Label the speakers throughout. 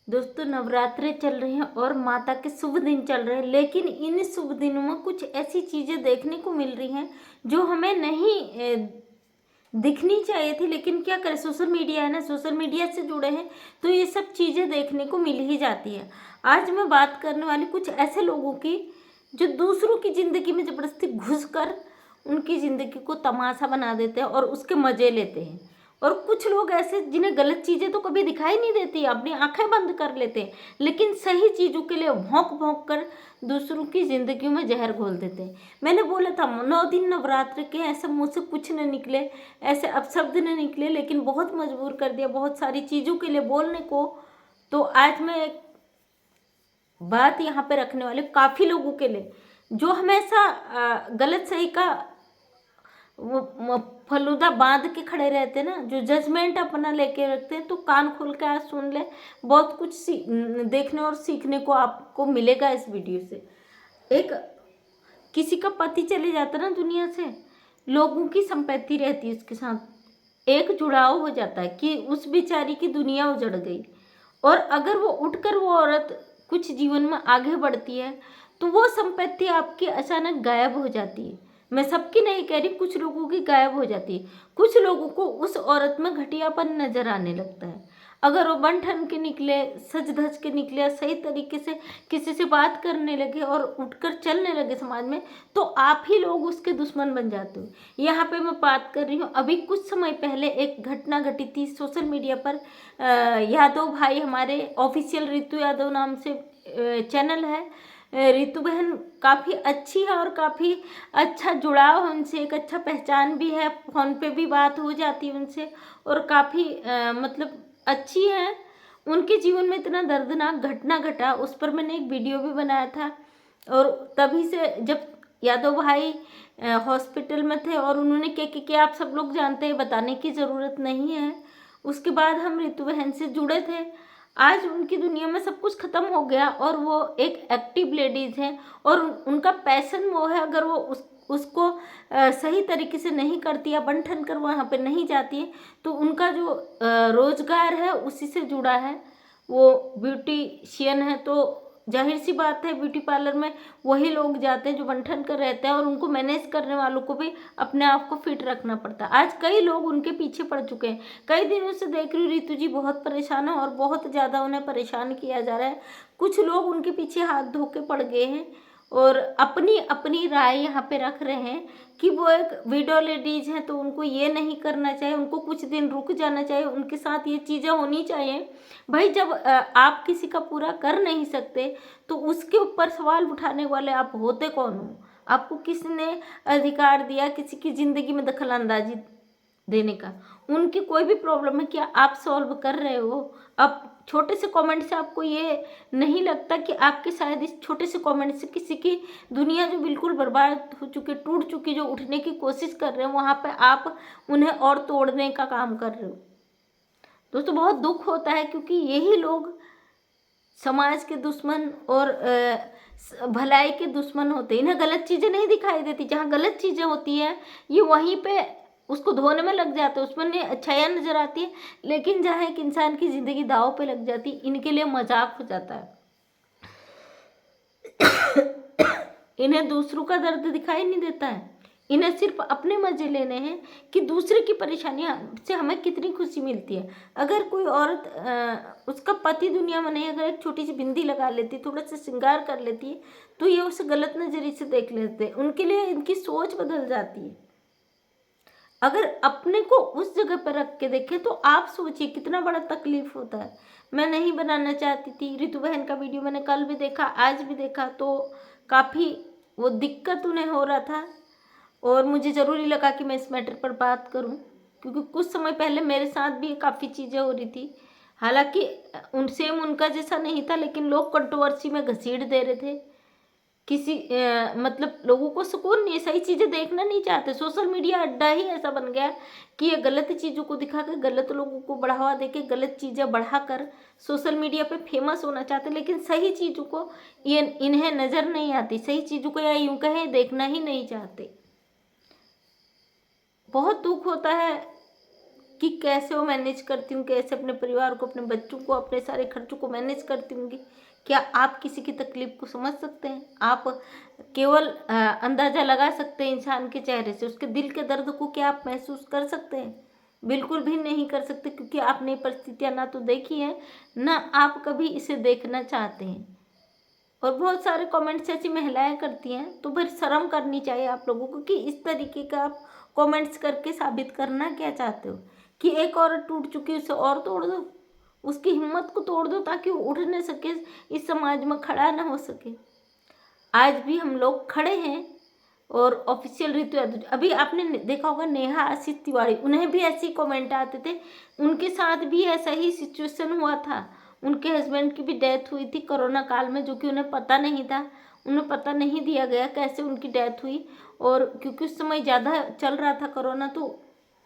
Speaker 1: दोस्तों नवरात्रे चल रहे हैं और माता के शुभ दिन चल रहे हैं, लेकिन इन शुभ दिनों में कुछ ऐसी चीज़ें देखने को मिल रही हैं जो हमें नहीं दिखनी चाहिए थी। लेकिन क्या करें, सोशल मीडिया है ना, सोशल मीडिया से जुड़े हैं तो ये सब चीज़ें देखने को मिल ही जाती है। आज मैं बात करने वाली कुछ ऐसे लोगों की जो दूसरों की ज़िंदगी में ज़बरदस्ती घुस कर उनकी ज़िंदगी को तमाशा बना देते हैं और उसके मज़े लेते हैं। और कुछ लोग ऐसे जिन्हें गलत चीज़ें तो कभी दिखाई नहीं देती, अपनी आंखें बंद कर लेते हैं, लेकिन सही चीज़ों के लिए भौंक भौंक कर दूसरों की ज़िंदगी में जहर घोल देते हैं। मैंने बोला था 9 दिन नवरात्र के, ऐसे मुँह से कुछ न निकले, ऐसे अपशब्द न निकले, लेकिन बहुत मजबूर कर दिया बहुत सारी चीज़ों के लिए बोलने को। तो आज मैं एक बात यहाँ पे रखने वाले काफ़ी लोगों के लिए जो हमेशा गलत सही का वो फलूदा बांध के खड़े रहते हैं ना, जो जजमेंट अपना लेके रखते हैं। तो कान खोल के आज सुन ले, बहुत कुछ देखने और सीखने को आपको मिलेगा इस वीडियो से। एक किसी का पति चले जाता ना दुनिया से, लोगों की संपत्ति रहती है उसके साथ, एक जुड़ाव हो जाता है कि उस बेचारी की दुनिया उजड़ गई। और अगर वो उठकर वो औरत कुछ जीवन में आगे बढ़ती है तो वो संपत्ति आपकी अचानक गायब हो जाती है। मैं सबकी नहीं कह रही, कुछ लोगों की गायब हो जाती है। कुछ लोगों को उस औरत में घटियापन नजर आने लगता है। अगर वो बन ठन के निकले, सज धज के निकले, सही तरीके से किसी से बात करने लगे और उठकर चलने लगे समाज में, तो आप ही लोग उसके दुश्मन बन जाते हो। यहाँ पे मैं बात कर रही हूँ, अभी कुछ समय पहले एक घटना घटी थी सोशल मीडिया पर। यादव भाई, हमारे ऑफिशियल रितु यादव नाम से चैनल है, रितु बहन काफ़ी अच्छी है और काफ़ी अच्छा जुड़ाव है उनसे, एक अच्छा पहचान भी है, फ़ोन पे भी बात हो जाती है उनसे, और काफ़ी मतलब अच्छी है। उनके जीवन में इतना दर्दनाक घटना घटा, उस पर मैंने एक वीडियो भी बनाया था। और तभी से जब यादव भाई हॉस्पिटल में थे और उन्होंने क्या किया आप सब लोग जानते हैं, बताने की ज़रूरत नहीं है। उसके बाद हम रितु बहन से जुड़े थे। आज उनकी दुनिया में सब कुछ ख़त्म हो गया और वो एक एक्टिव लेडीज़ हैं और उनका पैशन वो है, अगर वो उसको सही तरीके से नहीं करती या बन ठन कर वहाँ पे नहीं जाती है तो उनका जो रोज़गार है उसी से जुड़ा है। वो ब्यूटीशियन है, तो जाहिर सी बात है ब्यूटी पार्लर में वही लोग जाते हैं जो बन ठन कर रहते हैं, और उनको मैनेज करने वालों को भी अपने आप को फिट रखना पड़ता है। आज कई लोग उनके पीछे पड़ चुके हैं। कई दिनों से देख रही हूँ रितु जी बहुत परेशान है और बहुत ज़्यादा उन्हें परेशान किया जा रहा है। कुछ लोग उनके पीछे हाथ धो के पड़ गए हैं और अपनी अपनी राय यहाँ पे रख रहे हैं कि वो एक विडो लेडीज हैं तो उनको ये नहीं करना चाहिए, उनको कुछ दिन रुक जाना चाहिए, उनके साथ ये चीज़ें होनी चाहिए। भाई जब आप किसी का पूरा कर नहीं सकते तो उसके ऊपर सवाल उठाने वाले आप होते कौन हो? आपको किसने अधिकार दिया किसी की ज़िंदगी में दखल अंदाजी देने का? उनकी कोई भी प्रॉब्लम है क्या आप सॉल्व कर रहे हो? अब छोटे से कमेंट से आपको ये नहीं लगता कि आपके शायद इस छोटे से कमेंट से किसी की दुनिया जो बिल्कुल बर्बाद हो चुकी, टूट चुकी, जो उठने की कोशिश कर रहे हैं, वहाँ पे आप उन्हें और तोड़ने का काम कर रहे हो? दोस्तों बहुत दुख होता है क्योंकि यही लोग समाज के दुश्मन और भलाई के दुश्मन होते हैं। इन्हें गलत चीज़ें नहीं दिखाई देती, जहाँ गलत चीज़ें होती हैं ये वहीं पे उसको धोने में लग जाते हैं, उसमें अच्छाइयाँ नजर आती है। लेकिन जहाँ एक इंसान की ज़िंदगी दाव पे लग जाती इनके लिए मजाक हो जाता है। इन्हें दूसरों का दर्द दिखाई नहीं देता है, इन्हें सिर्फ अपने मजे लेने हैं कि दूसरे की परेशानियां से हमें कितनी खुशी मिलती है। अगर कोई औरत उसका पति दुनिया में नहीं, अगर एक छोटी सी बिंदी लगा लेती, थोड़ा सा श्रृंगार कर लेती है तो ये उसे गलत नज़रिए से देख लेते हैं, उनके लिए इनकी सोच बदल जाती है। अगर अपने को उस जगह पर रख के देखें तो आप सोचिए कितना बड़ा तकलीफ होता है। मैं नहीं बनाना चाहती थी, रितु बहन का वीडियो मैंने कल भी देखा आज भी देखा, तो काफ़ी वो दिक्कत उन्हें हो रहा था और मुझे ज़रूरी लगा कि मैं इस मैटर पर बात करूं, क्योंकि कुछ समय पहले मेरे साथ भी काफ़ी चीज़ें हो रही थी। हालांकि उनसे उनका जैसा नहीं था, लेकिन लोग कंट्रोवर्सी में घसीट दे रहे थे। किसी मतलब लोगों को सुकून नहीं, सही चीज़ें देखना नहीं चाहते। सोशल मीडिया अड्डा ही ऐसा बन गया कि ये गलत चीज़ों को दिखाकर गलत लोगों को बढ़ावा देके गलत चीज़ें बढ़ाकर सोशल मीडिया पे फेमस होना चाहते, लेकिन सही चीज़ों को ये इन्हें नज़र नहीं आती, सही चीज़ों को या यूँ कहें देखना ही नहीं चाहते। बहुत दुख होता है कि कैसे वो मैनेज करती हूँ, कैसे अपने परिवार को, अपने बच्चों को, अपने सारे खर्चों को मैनेज करती होंगी। क्या आप किसी की तकलीफ को समझ सकते हैं? आप केवल अंदाज़ा लगा सकते हैं इंसान के चेहरे से, उसके दिल के दर्द को क्या आप महसूस कर सकते हैं? बिल्कुल भी नहीं कर सकते, क्योंकि आपने ये परिस्थितियाँ ना तो देखी हैं, ना आप कभी इसे देखना चाहते हैं। और बहुत सारे कमेंट्स ऐसी महिलाएं करती हैं, तो फिर शर्म करनी चाहिए आप लोगों को कि इस तरीके का आप कमेंट्स करके साबित करना क्या चाहते हो कि एक औरत टूट चुकी है उसे और तोड़ दो, उसकी हिम्मत को तोड़ दो ताकि वो उठ न सके, इस समाज में खड़ा ना हो सके। आज भी हम लोग खड़े हैं। और ऑफिशियल ऋतु अभी आपने देखा होगा नेहा आशीष तिवारी, उन्हें भी ऐसे कमेंट आते थे, उनके साथ भी ऐसा ही सिचुएशन हुआ था। उनके हस्बैंड की भी डेथ हुई थी कोरोना काल में, जो कि उन्हें पता नहीं था, उन्हें पता नहीं दिया गया कैसे उनकी डेथ हुई। और क्योंकि उस समय ज़्यादा चल रहा था कोरोना, तो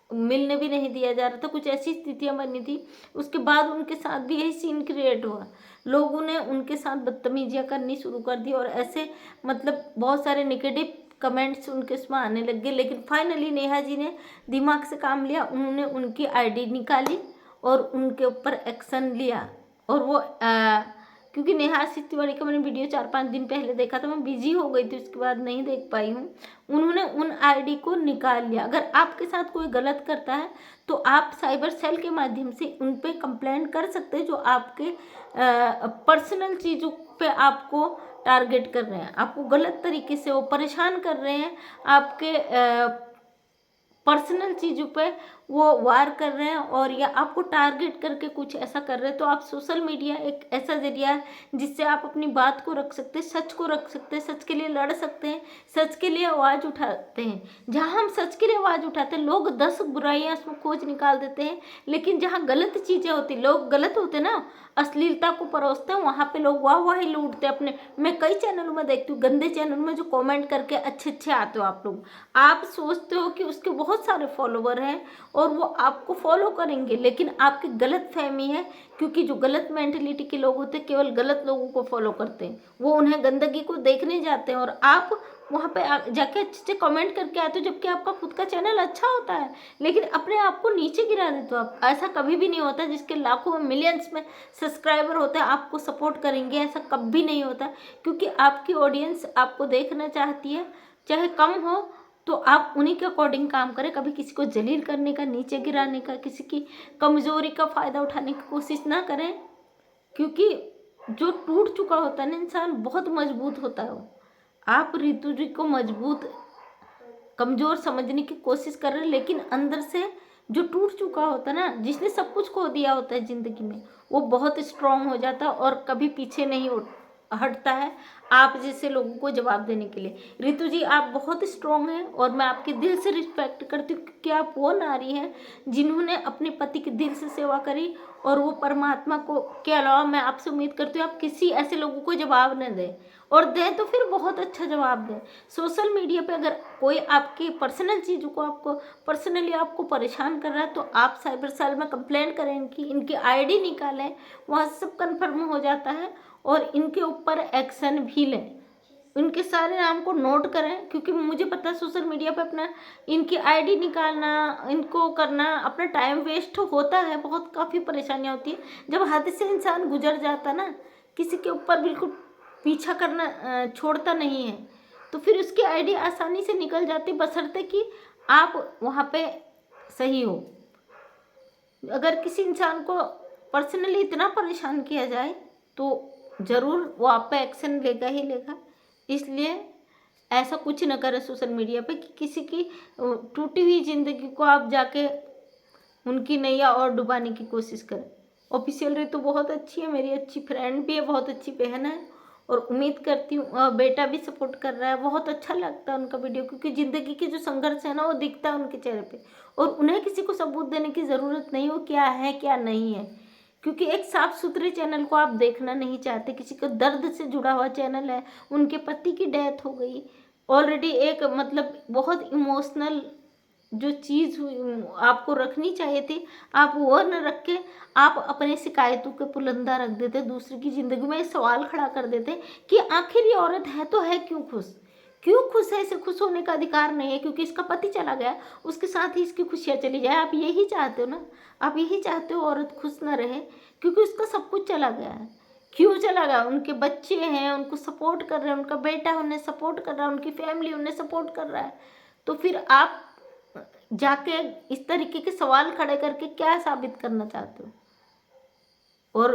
Speaker 1: मिलने भी नहीं दिया जा रहा था, कुछ ऐसी स्थितियां बनी थी। उसके बाद उनके साथ भी यही सीन क्रिएट हुआ, लोगों ने उनके साथ बदतमीजियां करनी शुरू कर दी और ऐसे मतलब बहुत सारे नेगेटिव कमेंट्स उनके उसमें आने लग गए। लेकिन फाइनली नेहा जी ने दिमाग से काम लिया, उन्होंने उनकी आईडी निकाली और उनके ऊपर एक्शन लिया। और वो क्योंकि नेहा आशीष तिवारी का मैंने वीडियो 4-5 दिन पहले देखा था, मैं बिजी हो गई थी, उसके बाद नहीं देख पाई हूँ। उन्होंने उन आईडी को निकाल लिया। अगर आपके साथ कोई गलत करता है तो आप साइबर सेल के माध्यम से उन पर कंप्लेंट कर सकते हैं, जो आपके पर्सनल चीज़ों पे आपको टारगेट कर रहे हैं, आपको गलत तरीके से वो परेशान कर रहे हैं, आपके पर्सनल चीज़ों पे वो वार कर रहे हैं और या आपको टारगेट करके कुछ ऐसा कर रहे हैं। तो आप सोशल मीडिया एक ऐसा जरिया है जिससे आप अपनी बात को रख सकते हैं, सच को रख सकते हैं, सच के लिए लड़ सकते हैं, सच के लिए आवाज़ उठाते हैं। जहाँ हम सच के लिए आवाज़ उठाते हैं, लोग 10 बुराइयाँ उसमें खोज निकाल देते हैं, लेकिन जहाँ गलत चीज़ें होती, लोग गलत होते ना, अश्लीलता को परोसते हैं, वहाँ पे लोग वाह ही लूटते हैं अपने। मैं कई चैनलों में देखती हूँ, गंदे चैनल में जो कमेंट करके अच्छे आते हो आप लोग, आप सोचते हो कि उसके बहुत सारे फॉलोवर हैं और वो आपको फॉलो करेंगे, लेकिन आपकी गलत फहमी है, क्योंकि जो गलत मेंटलिटी के लोग होते हैं केवल गलत लोगों को फॉलो करते हैं, वो उन्हें गंदगी को देखने जाते हैं और आप वहाँ पे जाके अच्छे कमेंट करके आते हो, जबकि आपका खुद का चैनल अच्छा होता है, लेकिन अपने आप को नीचे गिरा देते हो आप। ऐसा कभी भी नहीं होता, जिसके लाखों में मिलियंस में सब्सक्राइबर होते हैं आपको सपोर्ट करेंगे, ऐसा कभी नहीं होता, क्योंकि आपकी ऑडियंस आपको देखना चाहती है, चाहे कम हो तो आप उन्हीं के अकॉर्डिंग काम करें। कभी किसी को जलील करने का, नीचे गिराने का, किसी की कमज़ोरी का फ़ायदा उठाने की कोशिश ना करें, क्योंकि जो टूट चुका होता है ना इंसान, बहुत मजबूत होता है वो। आप ऋतु जी को मजबूत कमज़ोर समझने की कोशिश कर रहे हैं, लेकिन अंदर से जो टूट चुका होता है ना, जिसने सब कुछ खो दिया होता है ज़िंदगी में, वो बहुत स्ट्रांग हो जाता है और कभी पीछे नहीं हटता है आप जैसे लोगों को जवाब देने के लिए। ऋतु जी आप बहुत स्ट्रांग हैं और मैं आपके दिल से रिस्पेक्ट करती हूँ, क्योंकि आप वो नारी हैं जिन्होंने अपने पति के दिल से सेवा करी, और वो परमात्मा को के अलावा मैं आपसे उम्मीद करती हूँ आप किसी ऐसे लोगों को जवाब न दें, और दें तो फिर बहुत अच्छा जवाब दें। सोशल मीडिया पे अगर कोई आपकी पर्सनल चीज़ों को आपको पर्सनली आपको परेशान कर रहा है, तो आप साइबर सेल में कंप्लेंट करें, इनकी आईडी निकालें, वहाँ सब कन्फर्म हो जाता है, और इनके ऊपर एक्शन भी लें, इनके सारे नाम को नोट करें, क्योंकि मुझे पता है सोशल मीडिया पे अपना इनकी आईडी निकालना, इनको करना, अपना टाइम वेस्ट होता है, बहुत काफ़ी परेशानियाँ होती है। जब हद से इंसान गुजर जाता ना, किसी के ऊपर बिल्कुल पीछा करना छोड़ता नहीं है, तो फिर उसकी आईडी आसानी से निकल जाती, बशर्ते कि आप वहाँ पे सही हो। अगर किसी इंसान को पर्सनली इतना परेशान किया जाए तो ज़रूर वो आप पे एक्शन लेगा ही लेगा। इसलिए ऐसा कुछ न करें सोशल मीडिया पे कि किसी की टूटी हुई ज़िंदगी को आप जाके उनकी नैया और डुबाने की कोशिश करें। ऑफिशियल ऋतु बहुत अच्छी है, मेरी अच्छी फ्रेंड भी है, बहुत अच्छी बहन है, और उम्मीद करती हूँ बेटा भी सपोर्ट कर रहा है। बहुत अच्छा लगता है उनका वीडियो, क्योंकि ज़िंदगी के जो संघर्ष है ना वो दिखता है उनके चेहरे पे, और उन्हें किसी को सबूत देने की ज़रूरत नहीं, वो क्या है क्या नहीं है, क्योंकि एक साफ सुथरे चैनल को आप देखना नहीं चाहते। किसी को दर्द से जुड़ा हुआ चैनल है, उनके पति की डेथ हो गई ऑलरेडी, एक मतलब बहुत इमोशनल जो चीज़ आपको रखनी चाहिए थी, आप वो न रख के आप अपने शिकायतों के पुलंदा रख देते, दूसरे की ज़िंदगी में सवाल खड़ा कर देते कि आखिर ये औरत है तो है क्यों खुश, क्यों खुश है? इसे खुश होने का अधिकार नहीं है क्योंकि इसका पति चला गया, उसके साथ ही इसकी खुशियाँ चली जाए। आप यही चाहते हो ना? आप यही चाहते हो औरत खुश ना रहे क्योंकि उसका सब कुछ चला गया है। क्यों चला गया? उनके बच्चे हैं, उनको सपोर्ट कर रहे हैं, उनका बेटा उन्हें सपोर्ट कर रहा है, उनकी फैमिली उन्हें सपोर्ट कर रहा है। तो फिर आप जाके इस तरीके के सवाल खड़े करके क्या साबित करना चाहते हो? और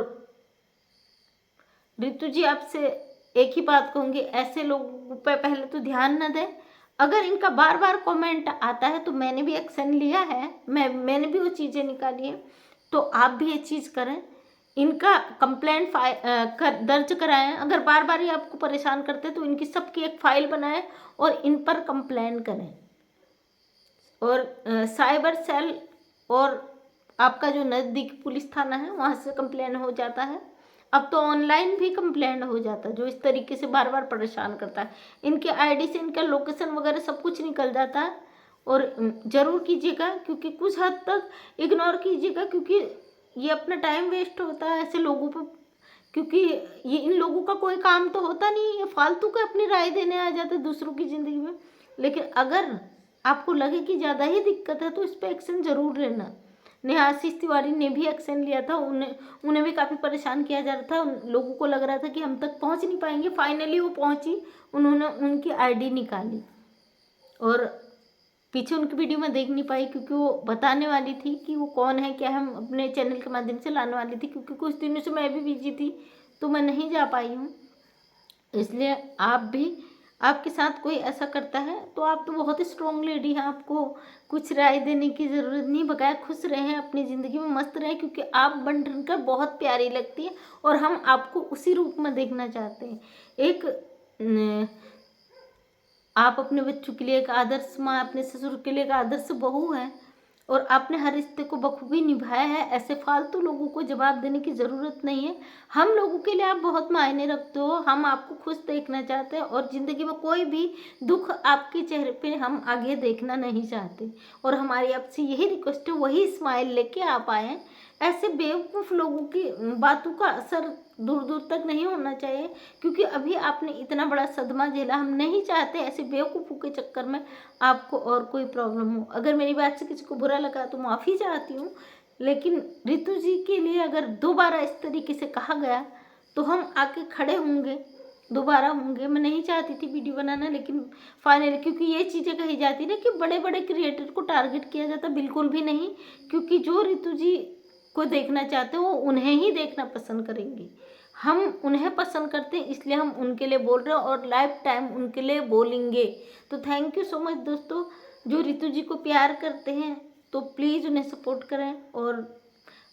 Speaker 1: रितु जी, आपसे एक ही बात कहूँगी, ऐसे लोगों पे पहले तो ध्यान न दें। अगर इनका बार बार कमेंट आता है तो मैंने भी एक्शन लिया है, मैंने भी वो चीज़ें निकाली है, तो आप भी ये चीज़ करें। इनका कंप्लेंट दर्ज कराएं। अगर बार बार ये आपको परेशान करते हैं तो इनकी सबकी एक फाइल बनाएं और इन पर कंप्लेन करें। और साइबर सेल और आपका जो नज़दीक पुलिस थाना है वहाँ से कंप्लेन हो जाता है। अब तो ऑनलाइन भी कंप्लेंट हो जाता है जो इस तरीके से बार बार परेशान करता है। इनके आईडी से इनका लोकेशन वगैरह सब कुछ निकल जाता है। और ज़रूर कीजिएगा, क्योंकि कुछ हद तक इग्नोर कीजिएगा, क्योंकि ये अपना टाइम वेस्ट होता है ऐसे लोगों पर, क्योंकि ये इन लोगों का कोई काम तो होता नहीं, ये फालतू का अपनी राय देने आ जाते दूसरों की ज़िंदगी में। लेकिन अगर आपको लगे कि ज़्यादा ही दिक्कत है तो इस पर एक्शन ज़रूर लेना। नेहाशीष तिवारी ने भी एक्शन लिया था, उन्हें भी काफ़ी परेशान किया जा रहा था। लोगों को लग रहा था कि हम तक पहुंच नहीं पाएंगे, फाइनली वो पहुंची, उन्होंने उनकी आईडी निकाली। और पीछे उनकी वीडियो में देख नहीं पाई क्योंकि वो बताने वाली थी कि वो कौन है क्या, हम अपने चैनल के माध्यम से लाने वाली थी, क्योंकि कुछ दिनों से मैं भी बिजी थी तो मैं नहीं जा पाई हूँ। इसलिए आप भी, आपके साथ कोई ऐसा करता है तो आप तो बहुत ही स्ट्रॉन्ग लेडी हैं, आपको कुछ राय देने की ज़रूरत नहीं, बकाया खुश रहें, अपनी ज़िंदगी में मस्त रहें, क्योंकि आप बन कर बहुत प्यारी लगती है और हम आपको उसी रूप में देखना चाहते हैं। आप अपने बच्चों के लिए एक आदर्श माँ, अपने ससुर के लिए एक आदर्श बहू है और आपने हर रिश्ते को बखूबी निभाया है। ऐसे फालतू लोगों को जवाब देने की ज़रूरत नहीं है। हम लोगों के लिए आप बहुत मायने रखते हो, हम आपको खुश देखना चाहते हैं और ज़िंदगी में कोई भी दुख आपके चेहरे पे हम आगे देखना नहीं चाहते। और हमारी आपसे यही रिक्वेस्ट है, वही स्माइल लेके आप आएँ। ऐसे बेवकूफ़ लोगों की बातों का असर दूर दूर तक नहीं होना चाहिए, क्योंकि अभी आपने इतना बड़ा सदमा झेला। हम नहीं चाहते ऐसे बेवकूफ़ों के चक्कर में आपको और कोई प्रॉब्लम हो। अगर मेरी बात से किसी को बुरा लगा तो माफ़ी चाहती हूँ, लेकिन रितु जी के लिए अगर दोबारा इस तरीके से कहा गया तो हम आके खड़े होंगे, दोबारा होंगे। मैं नहीं चाहती थी वीडियो बनाना, लेकिन फाइनली, क्योंकि ये चीज़ें कही जाती ना कि बड़े बड़े क्रिएटर को टारगेट किया जाता, बिल्कुल भी नहीं। क्योंकि जो रितु जी को देखना चाहते हो वो उन्हें ही देखना पसंद करेंगे। हम उन्हें पसंद करते हैं, इसलिए हम उनके लिए बोल रहे हैं और लाइफ टाइम उनके लिए बोलेंगे। तो थैंक यू सो मच दोस्तों, जो रितु जी को प्यार करते हैं तो प्लीज़ उन्हें सपोर्ट करें और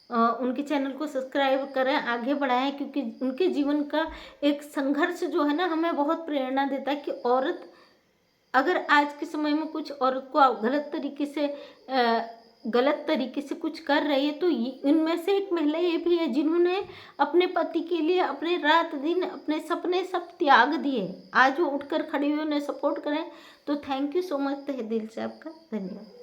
Speaker 1: उनके चैनल को सब्सक्राइब करें, आगे बढ़ाएं, क्योंकि उनके जीवन का एक संघर्ष जो है ना हमें बहुत प्रेरणा देता है कि औरत अगर आज के समय में कुछ औरत को गलत तरीके से कुछ कर रही है तो इनमें से एक महिला ये भी है जिन्होंने अपने पति के लिए अपने रात दिन अपने सपने सब त्याग दिए, आज वो उठकर खड़ी हुई, उन्हें सपोर्ट करें। तो थैंक यू सो मच, तहे दिल से आपका धन्यवाद।